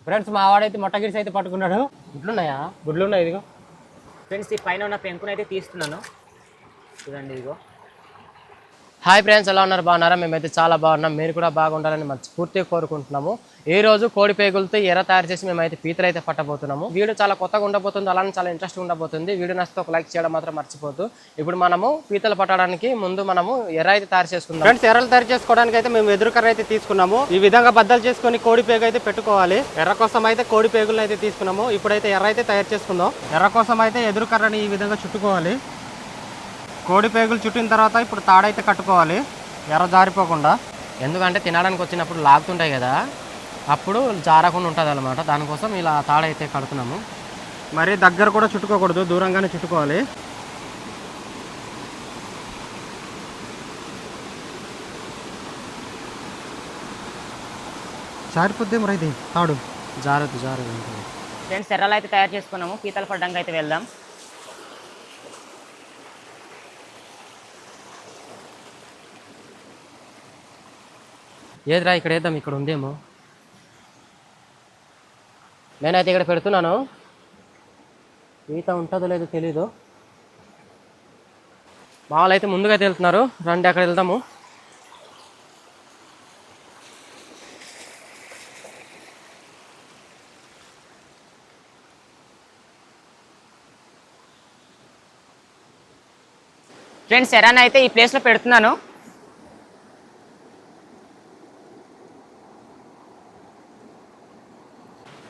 Friends మా వాడైతే మొట్టగిరిసి అయితే పట్టుకున్నాడు. గుడ్లున్నాయా? గుడ్లు ఉన్నాయి. ఇదిగో ఫ్రెండ్స్ ఈ పైన ఉన్న పెంకునైతే తీస్తున్నాను. చూడండి ఇదిగో. హాయ్ ఫ్రెండ్స్, ఎలా ఉన్నారు? బాగున్నారా? మేమైతే చాలా బాగున్నాం. మీరు కూడా బాగుండాలని మనస్ఫూర్తిగా కోరుకుంటున్నాము. ఈ రోజు కోడి పేగులతో ఎర్ర తయారు చేసి మేమైతే పీతలు అయితే పట్టబోతున్నాము. వీడియో చాలా కొత్తగా ఉండబోతుంది, అలానే చాలా ఇంట్రెస్ట్ ఉండబోతుంది. వీడియో నచ్చితే ఒక లైక్ చేయడం మాత్రం మర్చిపోద్దు. ఇప్పుడు మనము పీతలు పట్టడానికి ముందు మనము ఎర్ర అయితే తయారు చేసుకుందాం. ఫ్రెండ్స్, ఎర్రలు తయారు చేసుకోవడానికి అయితే మేము ఎదురుకర్ర అయితే తీసుకున్నాము. ఈ విధంగా బద్దలు చేసుకొని కోడి పేగు అయితే పెట్టుకోవాలి. ఎర్ర కోసం అయితే కోడి పేగులను అయితే తీసుకున్నాము. ఇప్పుడైతే ఎర్ర అయితే తయారు చేసుకుందాం. ఎర్ర కోసం అయితే ఎదురుకర్రని ఈ విధంగా చుట్టుకోవాలి. కోడి పేగులు చుట్టిన తర్వాత ఇప్పుడు తాడైతే కట్టుకోవాలి, ఎర్ర జారిపోకుండా. ఎందుకంటే తినడానికి వచ్చినప్పుడు లాగుతుంటాయి కదా, అప్పుడు జారకుండా ఉంటుంది అనమాట. దానికోసం ఇలా తాడైతే కడుతున్నాము. మరి దగ్గర కూడా చుట్టుకోకూడదు, దూరంగానే చుట్టుకోవాలి. జారిపోద్దేమో రైతే తాడు. జారదు. ఫ్రెండ్స్ ఎర్రలు అయితే తయారు చేసుకున్నాము. పీతలు పట్టడానికి అయితే వెళ్దాం. ఏదిరా ఇక్కడ వేద్దాం, ఇక్కడ ఉందేమో. నేనైతే ఇక్కడ పెడుతున్నాను. ఈత ఉంటుందో లేదో తెలీదు. మామూలు అయితే ముందుగా వెళ్తున్నారు. రండి అక్కడ వెళ్దాము. ఫ్రెండ్స్ ఎర్రని అయితే ఈ ప్లేస్లో పెడుతున్నాను.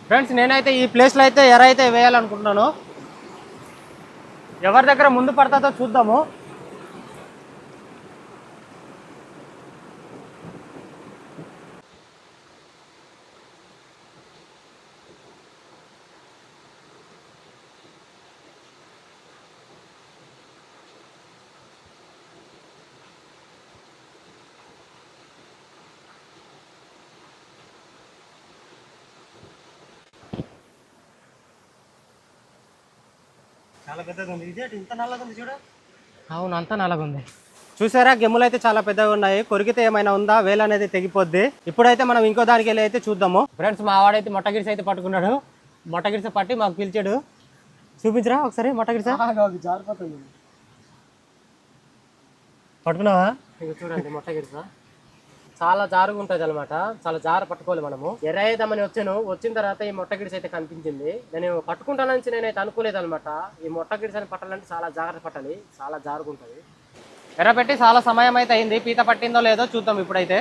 ఫ్రెండ్స్, నేనైతే ఈ ప్లేస్లో అయితే ఎర్ర అయితే వేయాలనుకుంటున్నాను. ఎవరి దగ్గర ముందు పడుతుందో చూద్దాము. చాలా పెద్దగా ఉంది. ఇదే ఇంత నల్లగా ఉంది చూడ. అవును, అంతా నల్లగుంది. చూసారా, గెమ్ములు అయితే చాలా పెద్దగా ఉన్నాయి. కొరికితే ఏమైనా ఉందా? వేలు అనేది తెగిపోద్ది. ఇప్పుడైతే మనం ఇంకో దానికి వెళ్ళి అయితే చూద్దాము. ఫ్రెండ్స్ మా వాడైతే మొట్టగిరిసి అయితే పట్టుకున్నాడు. మొట్టగిరిసి పట్టి మాకు పిలిచాడు. చూపించరా ఒకసారి మొట్టగిరిసా. జారిపోతుంది. పట్టుకున్నావా? చూడండి మొట్టగిరిసా చాలా జారుగా ఉంటుంది అనమాట. చాలా జార పట్టుకోవాలి మనము. ఎర్ర వేద్దామని వచ్చిన తర్వాత ఈ మొట్టగిడిసి అయితే కనిపించింది. నేను పట్టుకుంటానని నేనైతే అనుకోలేదు అనమాట. ఈ మొట్టగిడిసి అని పట్టాలంటే చాలా జాగ్రత్త పట్టాలి, చాలా జారుగా ఉంటుంది. ఎర్ర పెట్టి చాలా సమయం అయితే అయింది. పీత పట్టిందో లేదో చూద్దాం ఇప్పుడైతే.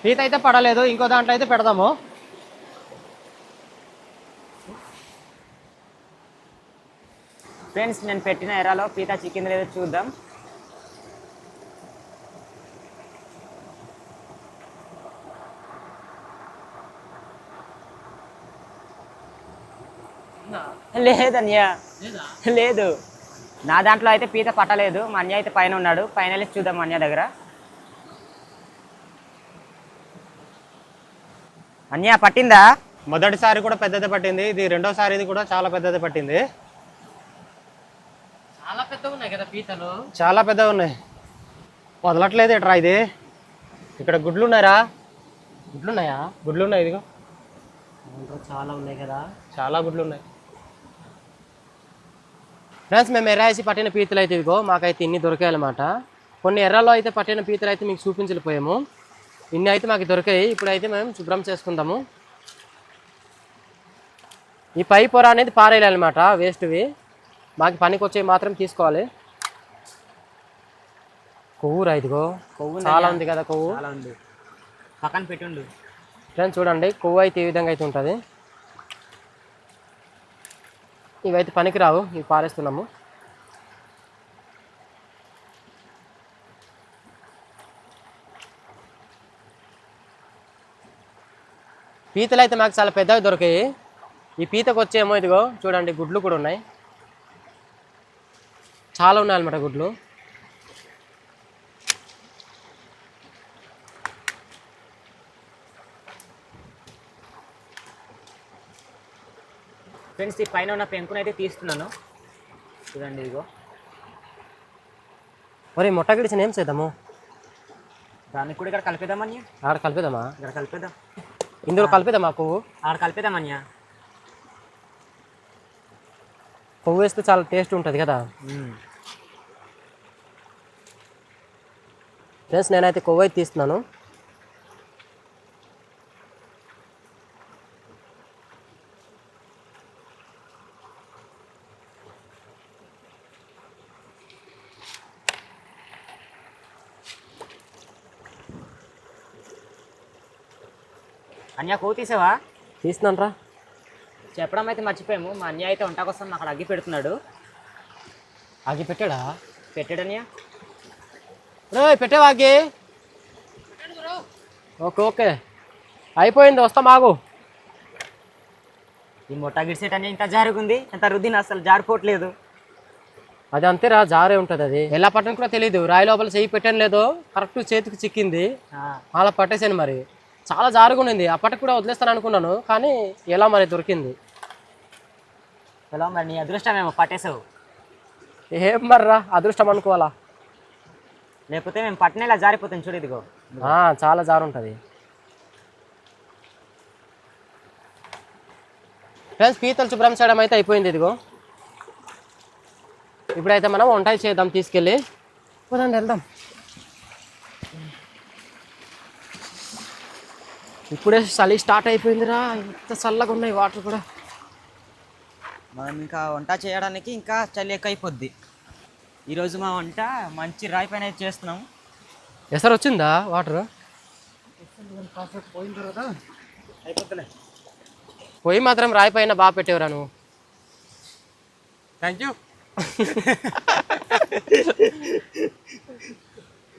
పీత అయితే పడలేదు. ఇంకో దాంట్లో అయితే పెడదాము. ఫ్రెండ్స్ నేను పెట్టిన ఎర్రలో పీత చికెన్ లేదో చూద్దాం. లేదన్య, లేదు. నా దాంట్లో అయితే పీత పట్టలేదు. మా అన్య అయితే పైన ఉన్నాడు. పైన వెళ్ళి చూద్దాం అన్య దగ్గర. అన్య పట్టిందా? మొదటిసారి కూడా పెద్దది పట్టింది. ఇది రెండోసారి, ఇది కూడా చాలా పెద్దది పట్టింది. చాలా పెద్దగా ఉన్నాయి కదా పీతలు, చాలా పెద్దగా ఉన్నాయి. వదలట్లేదు ఎట్రా ఇది. ఇక్కడ గుడ్లు ఉన్నాయరా. గుడ్లున్నాయా? గుడ్లు ఉన్నాయి. ఇదిగో చాలా ఉన్నాయి కదా, చాలా గుడ్లు ఉన్నాయి. ఫ్రెండ్స్ మేము ఎర్ర వేసి పట్టిన పీతలు అయితే ఇదిగో మాకైతే ఇన్ని దొరికాయన్నమాట. కొన్ని ఎర్రలో అయితే పట్టిన పీతలు అయితే మీకు చూపించలేకపోయాము. ఇన్ని అయితే మాకు దొరికాయి. ఇప్పుడైతే మేము శుభ్రం చేసుకుందాము. ఈ పై పొర అనేది పారేయాలన్నమాట, వేస్ట్వి. మాకు పనికి వచ్చేవి మాత్రం తీసుకోవాలి. కొవ్వురా ఇదిగో, కొవ్వు చాలా ఉంది కదా కొవ్వు. చాలా ఉంది, పక్కన పెట్టుండు. ఫ్రెండ్స్ చూడండి, కొవ్వు అయితే ఈ విధంగా అయితే ఉంటుంది. ఇవైతే పనికి రావు, ఇవి పారేస్తున్నాము. పీతలు అయితే మాకు చాలా పెద్దగా దొరికాయి. ఈ పీతకు వచ్చేమో ఇదిగో చూడండి, గుడ్లు కూడా ఉన్నాయి. చాలా ఉన్నాయన్నమాట గుడ్లు. ఫ్రెండ్స్ ఈ పైన ఉన్న పెంకునైతే తీస్తున్నాను. చూడండి ఇదిగో. మరి మొట్ట గిడిచిన ఏం చేద్దాము? దానికి కూడా ఇక్కడ కలిపేద్దామన్య. ఆడ కలిపేద్దామా? ఇక్కడ కలిపేద్దాం. ఇందులో కలిపేద్దామా కొవ్వు? ఆడ కలిపేద్దామన్య. కొవ్వు వేస్తే చాలా టేస్ట్ ఉంటుంది కదా ఫ్రెండ్స్. నేనైతే కొవ్వు అయితే తీస్తున్నాను. అన్య కొవ్వు తీసావా? తీస్తున్నాను రా. చెప్పడం అయితే మర్చిపోయాము. మా అన్య అయితే వంట కోసం అక్కడ అగ్గి పెడుతున్నాడు. ఆగి పెట్టాడా? పెట్టాడన్య. పెట్టేవా ఆగి? ఓకే ఓకే అయిపోయింది, వస్తా మాగు. ఈ మొట్ట గిడిసేటన్య ఇంత జారుగుంది, ఎంత రుద్దిన అసలు జారిపోవట్లేదు. అది అంతేరా, జారే ఉంటుంది. అది ఎలా పట్టని కూడా తెలియదు. రాయి లోపల చేయి పెట్టాను లేదో కరెక్ట్ చేతికి చిక్కింది, అలా పట్టేసాను. మరి చాలా జారుగా ఉండింది. అప్పటికి కూడా వదిలేస్తాను అనుకున్నాను, కానీ ఎలా మరి దొరికింది. ఎలా మరి నీ అదృష్టమేమో పట్టేసావు. ఏం మర్రా అదృష్టం అనుకోవాలా, లేకపోతే మేము పట్టణేలా జారిపోతాం. చూడు ఇదిగో చాలా జారు ఉంటుంది. ఫ్రెండ్స్ పీతలు శుభ్రం చేయడం అయితే అయిపోయింది. ఇదిగో ఇప్పుడైతే మనం వంట చేద్దాం, తీసుకెళ్ళి పోదండి వెళ్దాం. ఇప్పుడే చలి స్టార్ట్ అయిపోయిందిరా, ఎంత చల్లగా ఉన్నాయి వాటర్ కూడా. మనం ఇంకా వంట చేయడానికి ఇంకా చలి ఎక్కువ అయిపోద్ది. ఈరోజు మా వంట మంచి రాయి పైన చేస్తున్నాం. ఎసరు వచ్చిందా వాటర్? పోయిన తర్వాత అయిపోతులే. పొయ్యి మాత్రం రాయి పైన బాగా పెట్టేవరా నువ్వు. Thank you.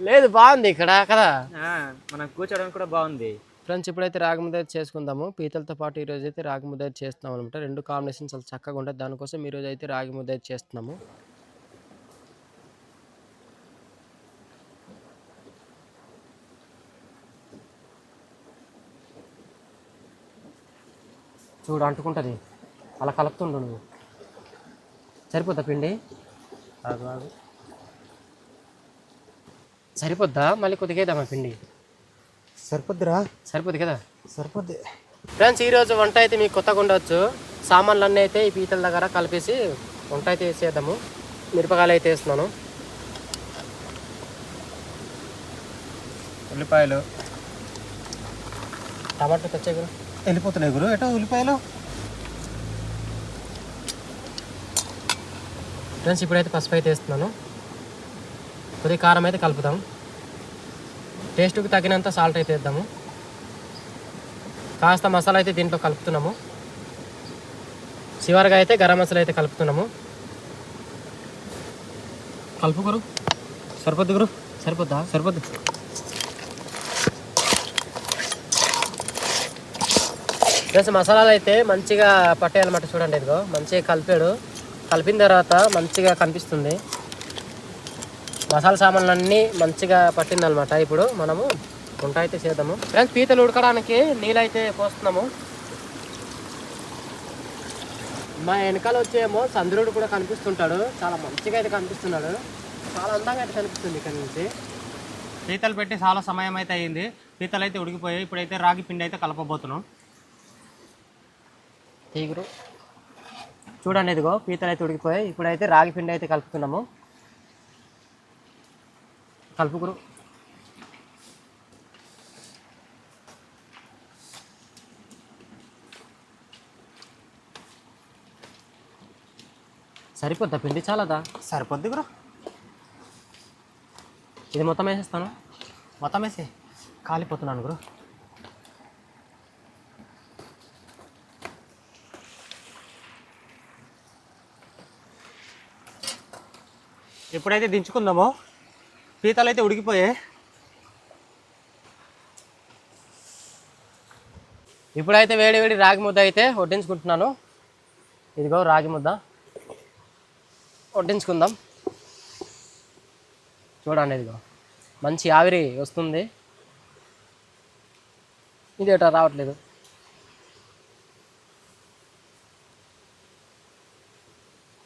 లేదు బాగుంది ఇక్కడ కదా, మనం కూర్చోడానికి కూడా బాగుంది. ఫ్రెండ్స్ ఇప్పుడైతే రాగి ముద్ద అయితే చేసుకుందాము. పీతలతో పాటు ఈరోజు అయితే రాగి ముద్ద అయితే చేస్తున్నాం అనమాట. రెండు కాంబినేషన్ చాలా చక్కగా ఉంటుంది. దానికోసం ఈరోజు అయితే రాగి ముద్ద అయితే చేస్తున్నాము. చూడు అంటుకుంటుంది, అలా కలుపుతుండు నువ్వు. సరిపోద్దా పిండి? సరిపోద్దా? మళ్ళీ కొద్దిగా వేద్దామా పిండి? సరిపోద్దిరా. సరిపోద్ది కదా? సరిపోద్ది. ఫ్రెండ్స్ ఈరోజు వంట అయితే మీకు కొత్తగా ఉండవచ్చు. సామాన్లు అన్నీ అయితే ఈ పీతల దగ్గర కలిపేసి వంట అయితే వేసేద్దాము. మిరపకాయలు అయితే వేస్తున్నాను, ఉల్లిపాయలు, టమాటో తెచ్చే గురు. వెళ్ళిపోతున్నాయి గురు. ఎటో ఉల్లిపాయలు. ఫ్రెండ్స్ ఇప్పుడైతే పసుపు అయితే వేస్తున్నాను. కొద్దిగా కారం అయితే కలుపుతాం. టేస్ట్కి తగినంత సాల్ట్ అయితే వేద్దాము. కాస్త మసాలా అయితే దీంట్లో కలుపుతున్నాము. చివరిగా అయితే గరం మసాలా అయితే కలుపుతున్నాము. కలుపు గురు. సరిపోద్ది గురు. సరిపోద్దా? సరిపోద్ది. ప్లస్ మసాలాలు అయితే మంచిగా పట్టేయాలన్నమాట. చూడండి ఇదిగో మంచిగా కలిపాడు. కలిపిన తర్వాత మంచిగా కనిపిస్తుంది. మసాలా సామాన్లన్నీ మంచిగా పట్టిందనమాట. ఇప్పుడు మనము వంట అయితే చేద్దాము. ఫ్రెండ్స్ పీతలు ఉడకడానికి నీళ్ళు అయితే పోస్తున్నాము. మా వెనకాల వచ్చేమో చంద్రుడు కూడా కనిపిస్తుంటాడు. చాలా మంచిగా అయితే కనిపిస్తున్నాడు. చాలా అందంగా అయితే కనిపిస్తుంది ఇక్కడ నుంచి. పీతలు పెట్టి చాలా సమయం అయితే అయ్యింది. పీతలు అయితే ఉడికిపోయాయి. ఇప్పుడైతే రాగి పిండి అయితే కలపబోతున్నాం. తీగురు చూడండి ఇదిగో పీతలు అయితే ఉడికిపోయాయి. ఇప్పుడైతే రాగి పిండి అయితే కలుపుతున్నాము. కలుపుకురు. సరిపోద్దా పిండి? చాలదా? సరిపోద్ది గురు. ఇది మొత్తం వేసేస్తాను. మొత్తం వేసి కాలిపోతున్నాను గురు. ఎప్పుడైతే దించుకుందామో పీతలు అయితే ఉడికిపోయాయి. ఇప్పుడైతే వేడి వేడి రాగి ముద్ద అయితే వడ్డించుకుంటున్నాను. ఇదిగో రాగి ముద్ద వడ్డించుకుందాం. చూడండి ఇదిగో మంచి ఆవిరి వస్తుంది. ఇదేటా రావట్లేదు.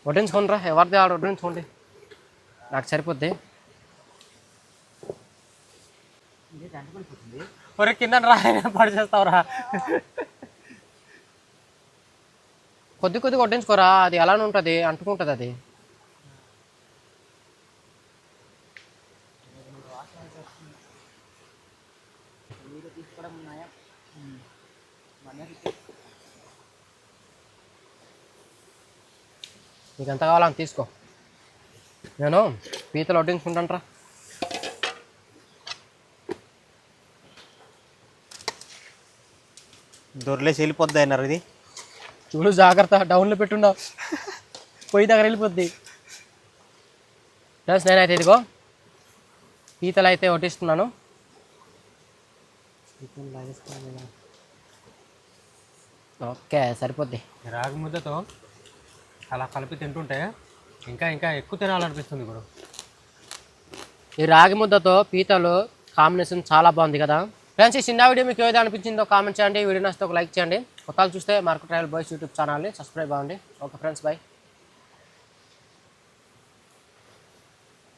వడ్డించుకోండి రా, ఎవరిది ఆడ వడ్డించుకోండి, నాకు సరిపోద్ది. ఒరే కింద రా పడి చేస్తావురా. కొద్ది కొద్ది కొట్టించుకోరా, అది అలానే ఉంటుంది, అంటుకుంటుంది అది. నీకు ఎంత కావాలని తీసుకో, నేను పీతలు వడ్డించుకుంటాను రా. దొరలేసి వెళ్ళిపోద్ది అయినారు ఇది. చూడు జాగ్రత్త, డౌన్లో పెట్టున్నావు, పొయ్యి దగ్గర వెళ్ళిపోద్ది. ప్లస్ నేనైతే ఇదిగో పీతలు అయితే వడ్డిస్తున్నాను. ఓకే సరిపోద్ది. రాగి ముద్దతో అలా కలిపి తింటుంటే ఇంకా ఇంకా ఎక్కువ తినాలనిపిస్తుంది ఇప్పుడు. ఈ రాగి ముద్దతో పీతలు కాంబినేషన్ చాలా బాగుంది కదా ఫ్రెండ్స్. ఈ చిన్న వీడియో మీకు ఏదో అనిపించిందో కామెంట్ చేయండి. వీడియో నచ్చితే ఒక లైక్ చేయండి. కొత్తలు చూస్తే మార్కెట్ ట్రావెల్ బాయ్స్ యూట్యూబ్ ఛానల్ని సబ్స్క్రైబ్ అవ్వండి. Okay friends, bye.